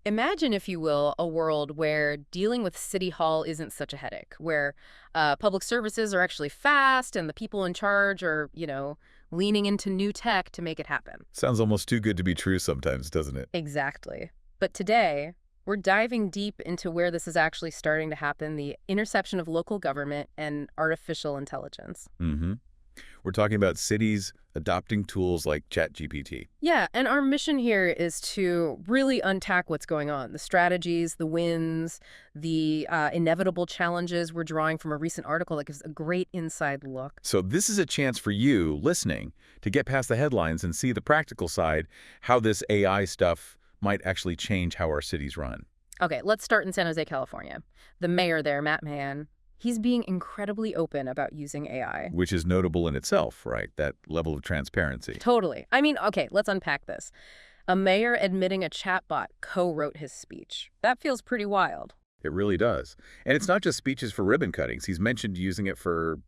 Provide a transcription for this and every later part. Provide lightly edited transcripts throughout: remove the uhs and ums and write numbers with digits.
Imagine, if you will, a world where dealing with City Hall isn't such a headache, where public services are actually fast and the people in charge are, leaning into new tech to make it happen. Sounds almost too good to be true sometimes, doesn't it? Exactly. But today, we're diving deep into where this is actually starting to happen, the intersection of local government and artificial intelligence. Mm-hmm. We're talking about cities adopting tools like ChatGPT. Yeah, and our mission here is to really unpack what's going on, the strategies, the wins, the inevitable challenges we're drawing from a recent article that gives a great inside look. So this is a chance for you, listening, to get past the headlines and see the practical side, how this AI stuff might actually change how our cities run. Okay, let's start in San Jose, California. The mayor there, Mahan, he's being incredibly open about using AI. Which is notable in itself, right? That level of transparency. Totally. I mean, okay, let's unpack this. A mayor admitting a chatbot co-wrote his speech. That feels pretty wild. It really does. And it's not just speeches for ribbon cuttings. He's mentioned using it for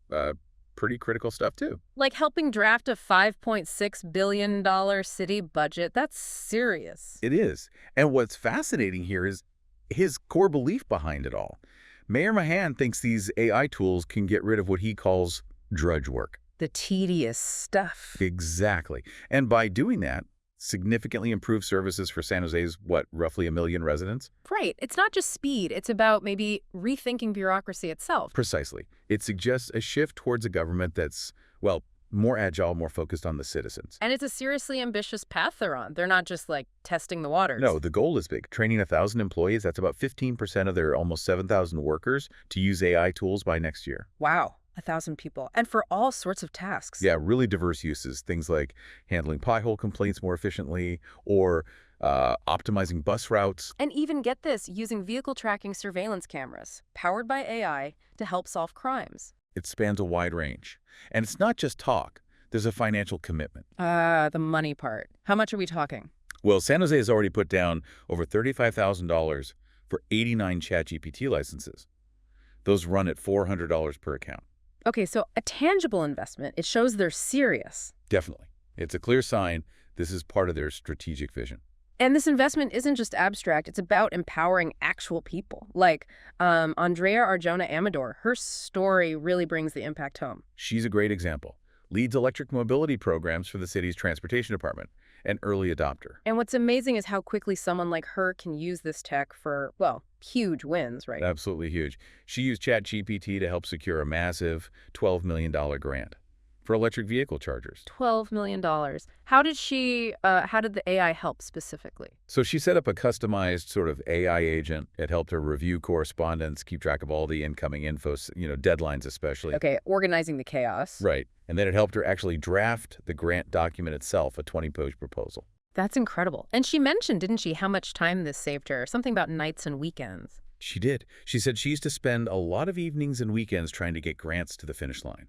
pretty critical stuff, too. Like helping draft a $5.6 billion city budget. That's serious. It is. And what's fascinating here is his core belief behind it all. Mayor Mahan thinks these AI tools can get rid of what he calls drudge work. The tedious stuff. Exactly. And by doing that, significantly improve services for San Jose's, roughly 1 million residents? Right. It's not just speed. It's about maybe rethinking bureaucracy itself. Precisely. It suggests a shift towards a government that's, more agile, more focused on the citizens. And it's a seriously ambitious path they're on. They're not just, testing the waters. No, the goal is big. Training 1,000 employees, that's about 15% of their almost 7,000 workers to use AI tools by next year. Wow. 1,000 people. And for all sorts of tasks. Yeah, really diverse uses. Things like handling pothole complaints more efficiently or optimizing bus routes. And even, get this, using vehicle tracking surveillance cameras powered by AI to help solve crimes. It spans a wide range. And it's not just talk. There's a financial commitment. The money part. How much are we talking? Well, San Jose has already put down over $35,000 for 89 ChatGPT licenses. Those run at $400 per account. Okay, so a tangible investment. It shows they're serious. Definitely. It's a clear sign this is part of their strategic vision. And this investment isn't just abstract. It's about empowering actual people. Like Andrea Arjona Amador. Her story really brings the impact home. She's a great example. Leads electric mobility programs for the city's transportation department, an early adopter. And what's amazing is how quickly someone like her can use this tech for, huge wins, right? Absolutely huge. She used ChatGPT to help secure a massive $12 million grant for electric vehicle chargers. $12 million. How did the AI help specifically? So she set up a customized sort of AI agent. It helped her review correspondence, keep track of all the incoming info, deadlines especially. Okay, organizing the chaos. Right. And then it helped her actually draft the grant document itself, a 20-page proposal. That's incredible. And she mentioned, didn't she, how much time this saved her? Something about nights and weekends. She did. She said she used to spend a lot of evenings and weekends trying to get grants to the finish line.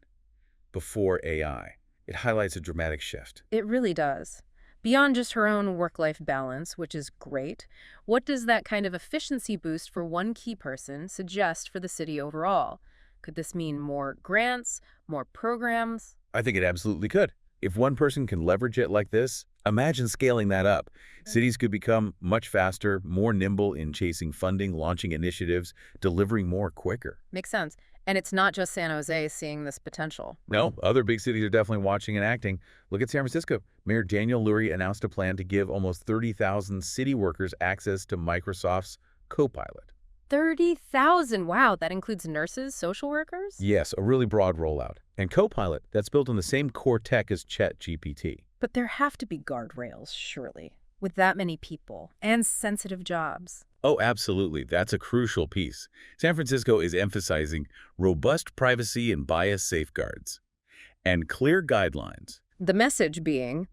Before AI. It highlights a dramatic shift. It really does. Beyond just her own work-life balance, which is great, what does that kind of efficiency boost for one key person suggest for the city overall? Could this mean more grants, more programs? I think it absolutely could. If one person can leverage it like this, imagine scaling that up. Cities could become much faster, more nimble in chasing funding, launching initiatives, delivering more quicker. Makes sense. And it's not just San Jose seeing this potential. No, other big cities are definitely watching and acting. Look at San Francisco. Mayor Daniel Lurie announced a plan to give almost 30,000 city workers access to Microsoft's Copilot. 30,000. Wow, that includes nurses, social workers? Yes, a really broad rollout. And Copilot, that's built on the same core tech as ChatGPT. But there have to be guardrails, surely, with that many people and sensitive jobs. Oh, absolutely. That's a crucial piece. San Francisco is emphasizing robust privacy and bias safeguards and clear guidelines. The message being,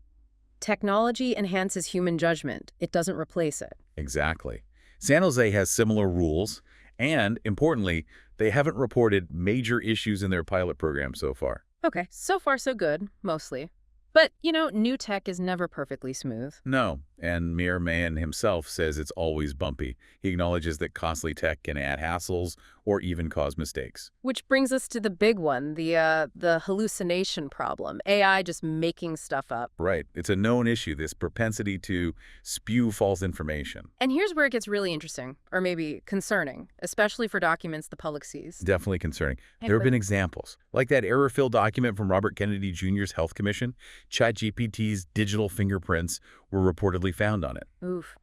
technology enhances human judgment. It doesn't replace it. Exactly. San Jose has similar rules, and, importantly, they haven't reported major issues in their pilot program so far. Okay, so far so good, mostly. But, new tech is never perfectly smooth. No, And Mayor Mahan himself says it's always bumpy. He acknowledges that costly tech can add hassles or even cause mistakes. Which brings us to the big one, the hallucination problem. AI just making stuff up. Right. It's a known issue, this propensity to spew false information. And here's where it gets really interesting, or maybe concerning, especially for documents the public sees. Definitely concerning. There have been examples, like that error-filled document from Robert Kennedy Jr.'s Health Commission. ChatGPT's digital fingerprints were reportedly found on it. Oof.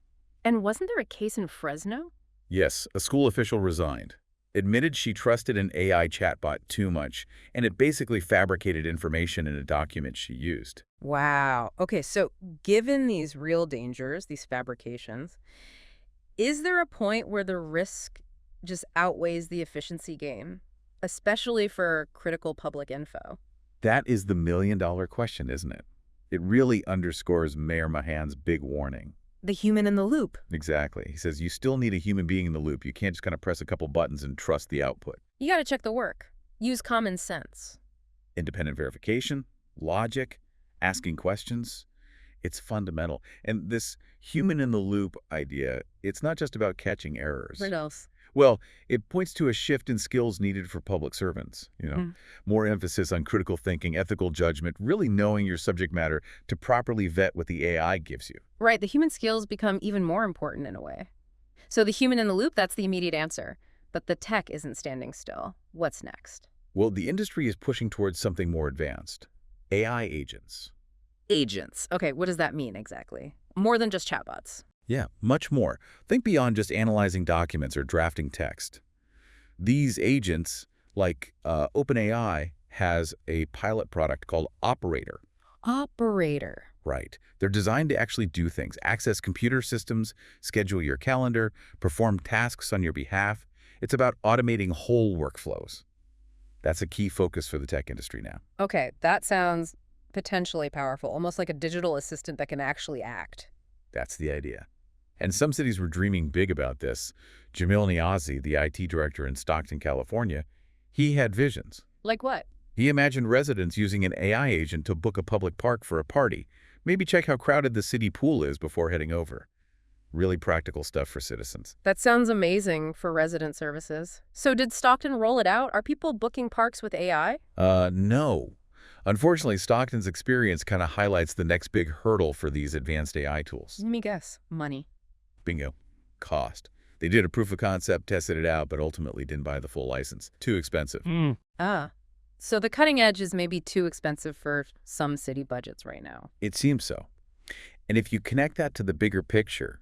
And wasn't there a case in Fresno? Yes, a school official resigned, admitted she trusted an AI chatbot too much, and it basically fabricated information in a document she used. Wow. Okay, so given these real dangers, these fabrications, is there a point where the risk just outweighs the efficiency gain, especially for critical public info? That is the million-dollar question, isn't it? It really underscores Mayor Mahan's big warning. The human in the loop. Exactly. He says you still need a human being in the loop. You can't just kind of press a couple buttons and trust the output. You got to check the work. Use common sense. Independent verification, logic, asking questions. It's fundamental. And this human in the loop idea, it's not just about catching errors. What else? Well, it points to a shift in skills needed for public servants. More emphasis on critical thinking, ethical judgment, really knowing your subject matter to properly vet what the AI gives you. Right, the human skills become even more important in a way. So the human in the loop, that's the immediate answer. But the tech isn't standing still. What's next? Well, the industry is pushing towards something more advanced. AI agents. Agents. Okay, what does that mean exactly? More than just chatbots. Yeah, much more. Think beyond just analyzing documents or drafting text. These agents, like OpenAI, has a pilot product called Operator. Operator. Right. They're designed to actually do things, access computer systems, schedule your calendar, perform tasks on your behalf. It's about automating whole workflows. That's a key focus for the tech industry now. Okay, that sounds potentially powerful, almost like a digital assistant that can actually act. That's the idea. And some cities were dreaming big about this. Jamil Niazi, the IT director in Stockton, California, he had visions. Like what? He imagined residents using an AI agent to book a public park for a party, maybe check how crowded the city pool is before heading over. Really practical stuff for citizens. That sounds amazing for resident services. So did Stockton roll it out? Are people booking parks with AI? No. Unfortunately, Stockton's experience kind of highlights the next big hurdle for these advanced AI tools. Let me guess. Money. Bingo. Cost. They did a proof of concept, tested it out, but ultimately didn't buy the full license. Too expensive. Ah. So the cutting edge is maybe too expensive for some city budgets right now. It seems so. And if you connect that to the bigger picture,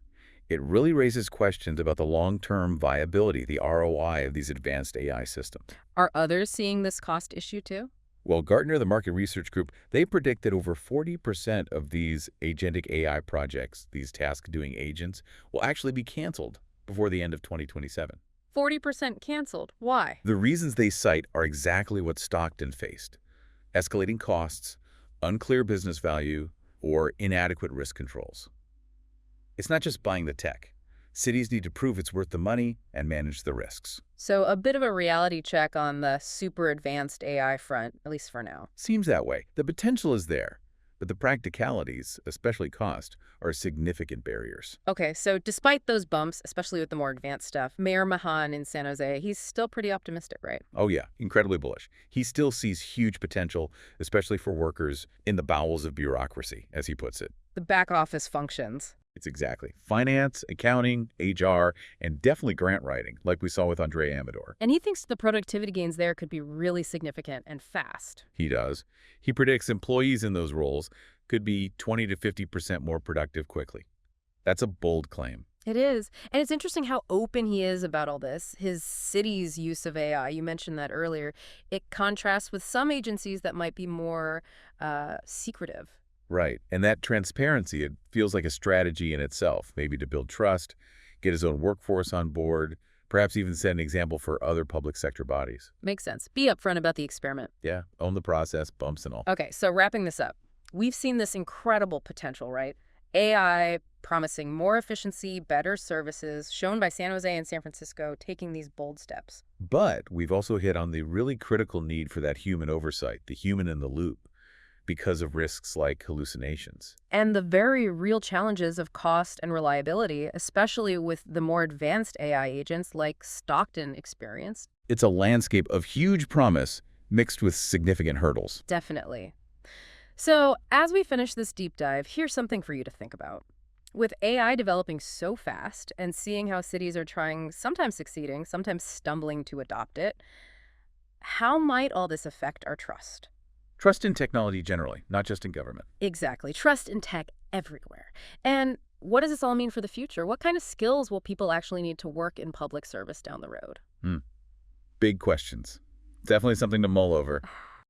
it really raises questions about the long-term viability, the ROI of these advanced AI systems. Are others seeing this cost issue too? Well, Gartner, the market research group, they predict that over 40% of these agentic AI projects, these task-doing agents, will actually be canceled before the end of 2027. 40% canceled. Why? The reasons they cite are exactly what Stockton faced: escalating costs, unclear business value, or inadequate risk controls. It's not just buying the tech. Cities need to prove it's worth the money and manage the risks. So a bit of a reality check on the super advanced AI front, at least for now. Seems that way. The potential is there, but the practicalities, especially cost, are significant barriers. Okay, so despite those bumps, especially with the more advanced stuff, Mayor Mahan in San Jose, he's still pretty optimistic, right? Oh yeah, incredibly bullish. He still sees huge potential, especially for workers in the bowels of bureaucracy, as he puts it. The back office functions. It's exactly finance, accounting, HR, and definitely grant writing, like we saw with Andrea Amador. And he thinks the productivity gains there could be really significant and fast. He does. He predicts employees in those roles could be 20 to 50% more productive quickly. That's a bold claim. It is. And it's interesting how open he is about all this. His city's use of AI, you mentioned that earlier, it contrasts with some agencies that might be more secretive. Right. And that transparency, it feels like a strategy in itself, maybe to build trust, get his own workforce on board, perhaps even set an example for other public sector bodies. Makes sense. Be upfront about the experiment. Yeah, own the process, bumps and all. Okay, so wrapping this up, we've seen this incredible potential, right? AI promising more efficiency, better services, shown by San Jose and San Francisco taking these bold steps. But we've also hit on the really critical need for that human oversight, the human in the loop. because of risks like hallucinations. And the very real challenges of cost and reliability, especially with the more advanced AI agents like Stockton experienced. It's a landscape of huge promise mixed with significant hurdles. Definitely. So, as we finish this deep dive, here's something for you to think about. With AI developing so fast and seeing how cities are trying, sometimes succeeding, sometimes stumbling to adopt it, how might all this affect our trust? Trust in technology generally, not just in government. Exactly. Trust in tech everywhere. And what does this all mean for the future? What kind of skills will people actually need to work in public service down the road? Hmm. Big questions. Definitely something to mull over.